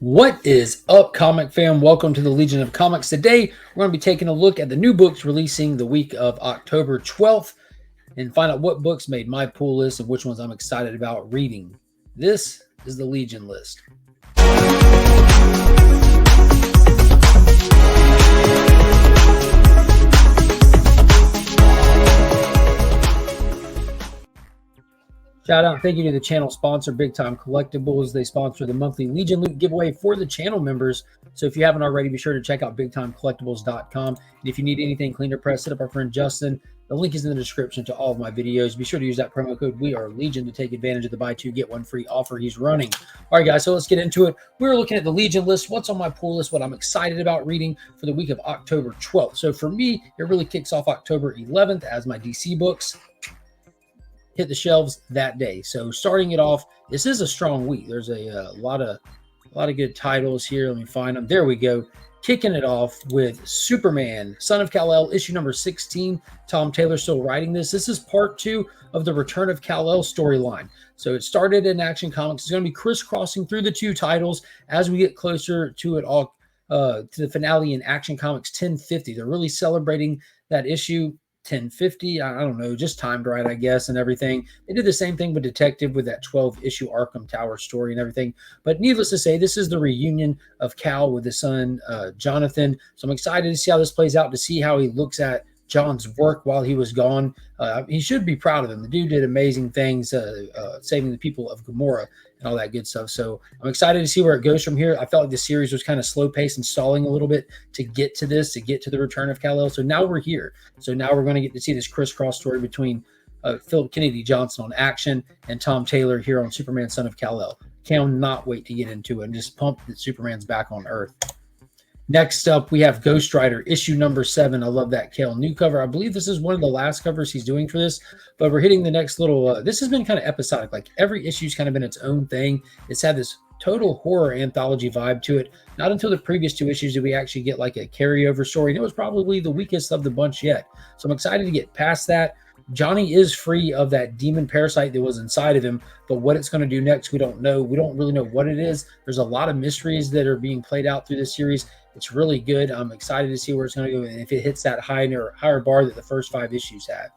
What is up, comic fam? Welcome to the Legion of Comics. Today, we're going to be taking a look at the new books releasing the week of October 12th and find out what books made my pull list and which ones I'm excited about reading. This is the Legion list. Shout out, thank you to the channel sponsor, Big Time Collectibles. They sponsor the monthly Legion Loot giveaway for the channel members. So if you haven't already, be sure to check out BigTimeCollectibles.com. And if you need anything cleaner press, hit up our friend Justin. The link is in the description to all of my videos. Be sure to use that promo code WeAreLegion to take advantage of the buy two, get one free offer he's running. All right, guys, so let's get into it. We're looking at the Legion list, what's on my pull list, what I'm excited about reading for the week of October 12th. So for me, it really kicks off October 11th as my DC books hit the shelves that day. So starting it off, this is a strong week. There's a lot of good titles here. Let me find them. There we go. Kicking it off with Superman, Son of Kal-El, issue number 16. Tom Taylor still writing this. This is part 2 of the Return of Kal-El storyline. So it started in Action Comics. It's going to be crisscrossing through the two titles as we get closer to it all, to the finale in Action Comics 1050. They're really celebrating that issue. 1050, I don't know, just timed right, I guess, and everything. They did the same thing with Detective with that 12-issue Arkham Tower story and everything. But needless to say, this is the reunion of Cal with his son, Jonathan. So I'm excited to see how this plays out, to see how he looks at John's work while he was gone. He should be proud of him. The dude did amazing things, saving the people of Gomorrah and all that good stuff. So I'm excited to see where it goes from here. I felt like the series was kind of slow paced and stalling a little bit to get to this, to get to the Return of Kal-El. So now we're here. So now we're going to get to see this crisscross story between Philip Kennedy Johnson on Action and Tom Taylor here on Superman, Son of Kal-El. Cannot wait to get into it and just pumped that Superman's back on Earth. Next up, we have Ghost Rider, issue number 7. I love that Kal-El new cover. I believe this is one of the last covers he's doing for this, but we're hitting the next little, this has been kind of episodic. Like every issue's kind of been its own thing. It's had this total horror anthology vibe to it. Not until the previous 2 issues did we actually get like a carryover story, and it was probably the weakest of the bunch yet. So I'm excited to get past that. Johnny is free of that demon parasite that was inside of him, but what it's going to do next, we don't know. We don't really know what it is. There's a lot of mysteries that are being played out through this series. It's really good. I'm excited to see where it's going to go and if it hits that higher bar that the first 5 issues had.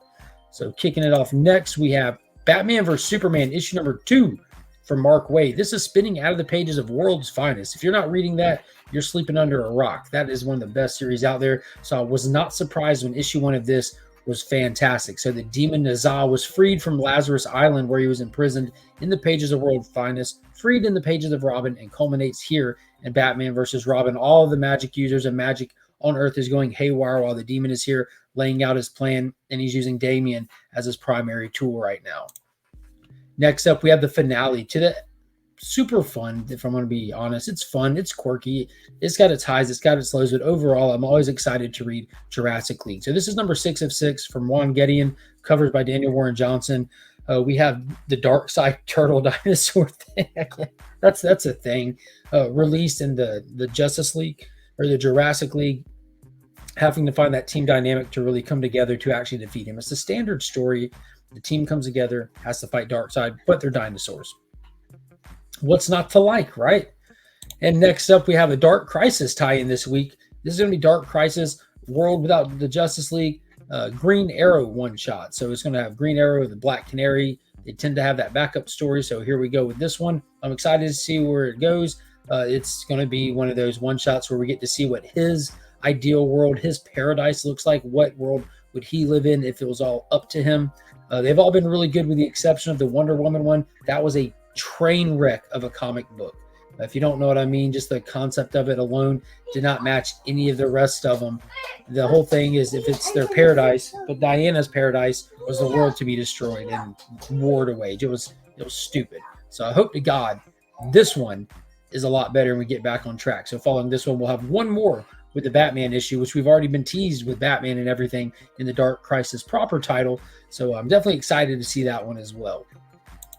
So kicking it off next, we have Batman vs. Superman, issue number 2 from Mark Waid. This is spinning out of the pages of World's Finest. If you're not reading that, you're sleeping under a rock. That is one of the best series out there. So I was not surprised when issue 1 of this was fantastic. So the demon Nazar was freed from Lazarus Island, where he was imprisoned, in the pages of World's Finest, freed in the pages of Robin, and culminates here in Batman versus Robin. All of the magic users and magic on Earth is going haywire while the demon is here laying out his plan, and he's using Damian as his primary tool right now. Next up, we have the finale to the super fun, if I'm going to be honest. It's fun, it's quirky, it's got its highs, it's got its lows, but overall I'm always excited to read Jurassic League. So this is number 6 of 6 from Juan Gedeon, covered by Daniel Warren Johnson. We have the Dark Side Turtle dinosaur thing. that's a thing, released in the Justice League or the Jurassic League, having to find that team dynamic to really come together to actually defeat him. It's a standard story. The team comes together, has to fight Darkseid, but they're dinosaurs. What's not to like, right? And next up, we have a Dark Crisis tie-in this week. This is going to be Dark Crisis, World Without the Justice League, Green Arrow one-shot. So it's going to have Green Arrow, the Black Canary. They tend to have that backup story, so here we go with this one. I'm excited to see where it goes. It's going to be one of those one-shots where we get to see what his ideal world, his paradise looks like. What world would he live in if it was all up to him? They've all been really good with the exception of the Wonder Woman one. That was a train wreck of a comic book. If you don't know what I mean, just the concept of it alone did not match any of the rest of them. The whole thing is, if it's their paradise, but Diana's paradise was the world to be destroyed and war to wage. It was stupid. So I hope to God this one is a lot better and we get back on track. So following this one, we'll have one more with the Batman issue, which we've already been teased with Batman and everything in the Dark Crisis proper title. So I'm definitely excited to see that one as well.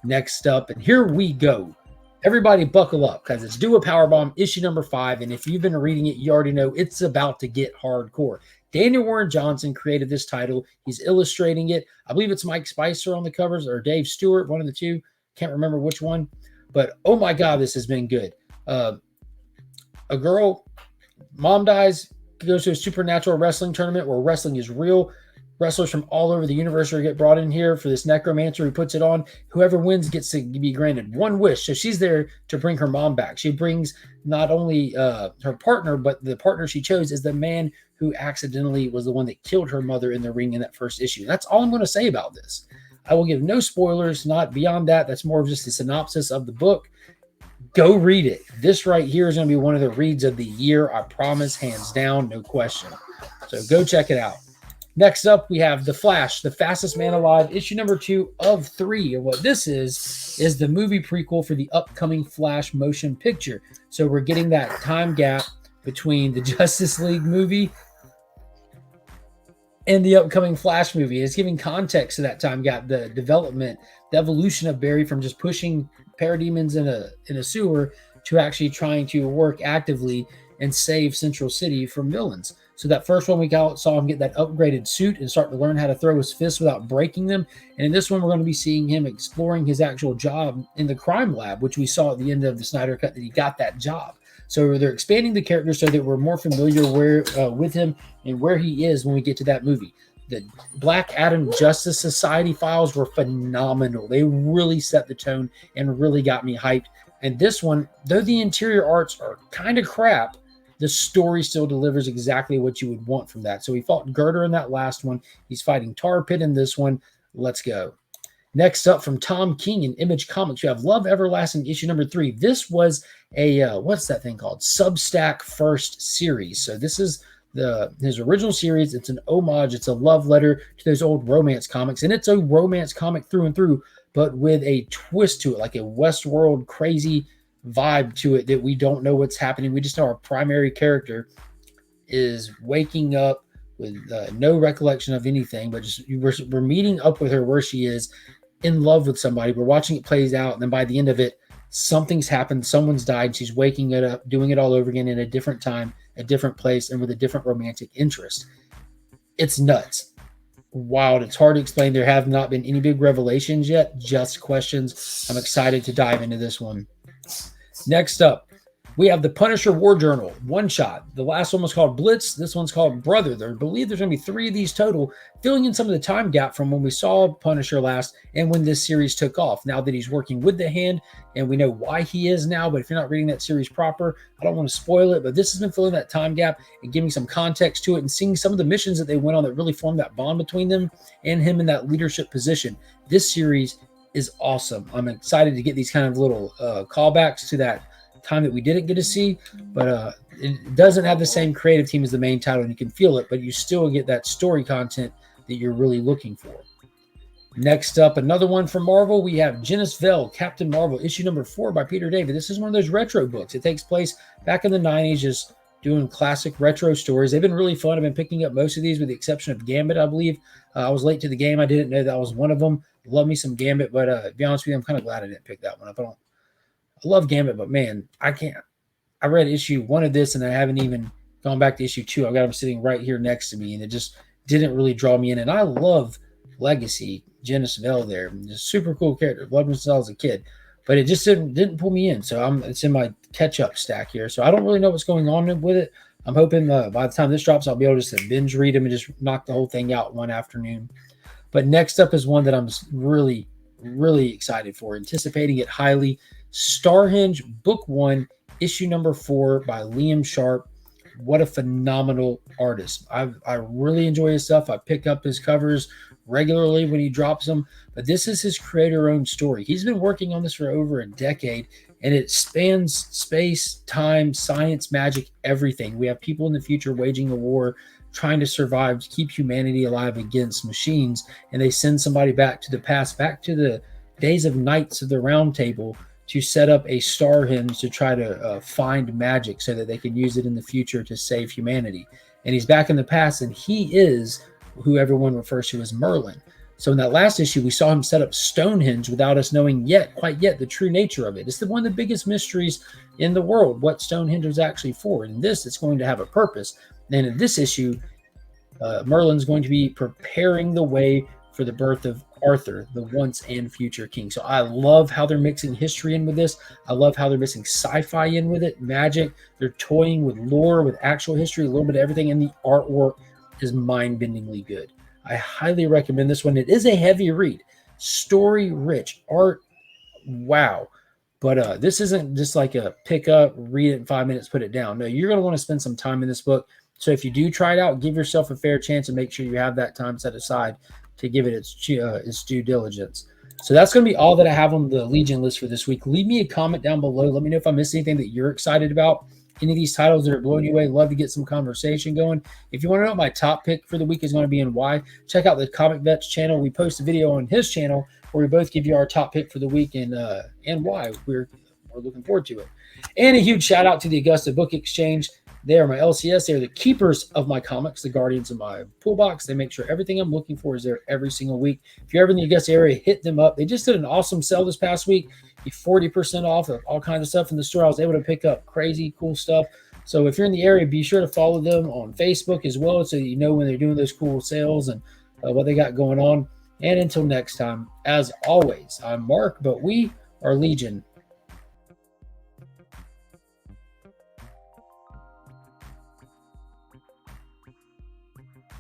Next up, and here we go. Everybody buckle up, because it's Do a Powerbomb, issue number 5, and if you've been reading it, you already know it's about to get hardcore. Daniel Warren Johnson created this title. He's illustrating it. I believe it's Mike Spicer on the covers, or Dave Stewart, one of the two. Can't remember which one. But, oh my God, this has been good. A girl, mom dies, goes to a supernatural wrestling tournament where wrestling is real. Wrestlers from all over the universe are get brought in here for this necromancer who puts it on. Whoever wins gets to be granted one wish. So she's there to bring her mom back. She brings not only her partner, but the partner she chose is the man who accidentally was the one that killed her mother in the ring in that first issue. That's all I'm going to say about this. I will give no spoilers, not beyond that. That's more of just a synopsis of the book. Go read it. This right here is going to be one of the reads of the year. I promise, hands down, no question. So go check it out. Next up, we have The Flash, The Fastest Man Alive, issue number 2 of 3. And what this is the movie prequel for the upcoming Flash motion picture. So we're getting that time gap between the Justice League movie and the upcoming Flash movie. It's giving context to that time gap, the development, the evolution of Barry from just pushing parademons in a sewer to actually trying to work actively and save Central City from villains. So that first one we saw him get that upgraded suit and start to learn how to throw his fists without breaking them. And in this one, we're going to be seeing him exploring his actual job in the crime lab, which we saw at the end of the Snyder Cut that he got that job. So they're expanding the character so that we're more familiar with him and where he is when we get to that movie. The Black Adam Justice Society files were phenomenal. They really set the tone and really got me hyped. And this one, though the interior arts are kind of crap, the story still delivers exactly what you would want from that. So he fought Girder in that last one. He's fighting Tar Pit in this one. Let's go. Next up from Tom King in Image Comics, you have Love Everlasting issue number 3. This was a, what's that thing called? Substack first series. So this is his original series. It's an homage. It's a love letter to those old romance comics. And it's a romance comic through and through, but with a twist to it, like a Westworld crazy vibe to it that we don't know what's happening. We just know our primary character is waking up with no recollection of anything, but just we're meeting up with her where she is in love with somebody. We're watching it plays out, and then by the end of it, something's happened. Someone's died. She's waking it up, doing it all over again in a different time, a different place, and with a different romantic interest. It's nuts. Wild. It's hard to explain. There have not been any big revelations yet, just questions. I'm excited to dive into this one. Next up, we have the Punisher War Journal one-shot. The last one was called Blitz. This one's called Brother. I believe there's going to be 3 of these total, filling in some of the time gap from when we saw Punisher last and when this series took off. Now that he's working with the Hand, and we know why he is now, but if you're not reading that series proper, I don't want to spoil it, but this has been filling that time gap and giving some context to it and seeing some of the missions that they went on that really formed that bond between them and him in that leadership position. This series is awesome. I'm excited to get these kind of little callbacks to that time that we didn't get to see, but it doesn't have the same creative team as the main title, and you can feel it, but you still get that story content that you're really looking for. Next up, another one from Marvel, we have Genis Vell, Captain Marvel, issue number 4 by Peter David. This is one of those retro books. It takes place back in the 90s, just doing classic retro stories. They've been really fun. I've been picking up most of these with the exception of Gambit, I believe. I was late to the game. I didn't know that was one of them. Love me some Gambit, but to be honest with you, I'm kind of glad I didn't pick that one up. I love Gambit, but man, I can't. I read issue 1 of this, and I haven't even gone back to issue 2. I've got them sitting right here next to me, and it just didn't really draw me in. And I love Legacy, Genis Vell there. Just super cool character. Loved him since I was a kid, but it just didn't pull me in. So it's in my catch-up stack here. So I don't really know what's going on with it. I'm hoping by the time this drops, I'll be able to just binge read them and just knock the whole thing out one afternoon. But next up is one that I'm really, really excited for, anticipating it highly. Starhenge Book 1, issue number 4 by Liam Sharp. What a phenomenal artist. I really enjoy his stuff. I pick up his covers regularly when he drops them, but this is his creator-owned story. He's been working on this for over a decade, and it spans space, time, science, magic, everything. We have people in the future waging a war, trying to survive, to keep humanity alive against machines, and they send somebody back to the past, back to the days of Knights of the Round Table, to set up a Starhenge to try to find magic so that they can use it in the future to save humanity. And he's back in the past, and he is who everyone refers to as Merlin. So in that last issue, we saw him set up Stonehenge without us knowing quite yet, the true nature of it. It's one of the biggest mysteries in the world, what Stonehenge is actually for. In this, it's going to have a purpose. And in this issue, Merlin's going to be preparing the way for the birth of Arthur, the once and future king. So I love how they're mixing history in with this. I love how they're mixing sci-fi in with it, magic. They're toying with lore, with actual history, a little bit of everything, and the artwork is mind-bendingly good. I highly recommend this one. It is a heavy read, story rich, art, wow. But this isn't just like a pick up, read it in 5 minutes, put it down. No, you're going to want to spend some time in this book. So if you do try it out, give yourself a fair chance and make sure you have that time set aside to give it its due diligence. So that's going to be all that I have on the Legion list for this week. Leave me a comment down below. Let me know if I missed anything that you're excited about. Any of these titles that are blowing you away, love to get some conversation going. If you want to know what my top pick for the week is going to be and why, check out the Comic Vets channel. We post a video on his channel where we both give you our top pick for the week and why. We're looking forward to it. And a huge shout out to the Augusta Book Exchange. They are my LCS. They are the keepers of my comics, the guardians of my pool box. They make sure everything I'm looking for is there every single week. If you're ever in the Augusta area, hit them up. They just did an awesome sale this past week. 40% off of all kinds of stuff in the store. I was able to pick up crazy cool stuff. So if you're in the area, be sure to follow them on Facebook as well so that you know when they're doing those cool sales and what they got going on. And until next time, as always, I'm Mark, but we are Legion.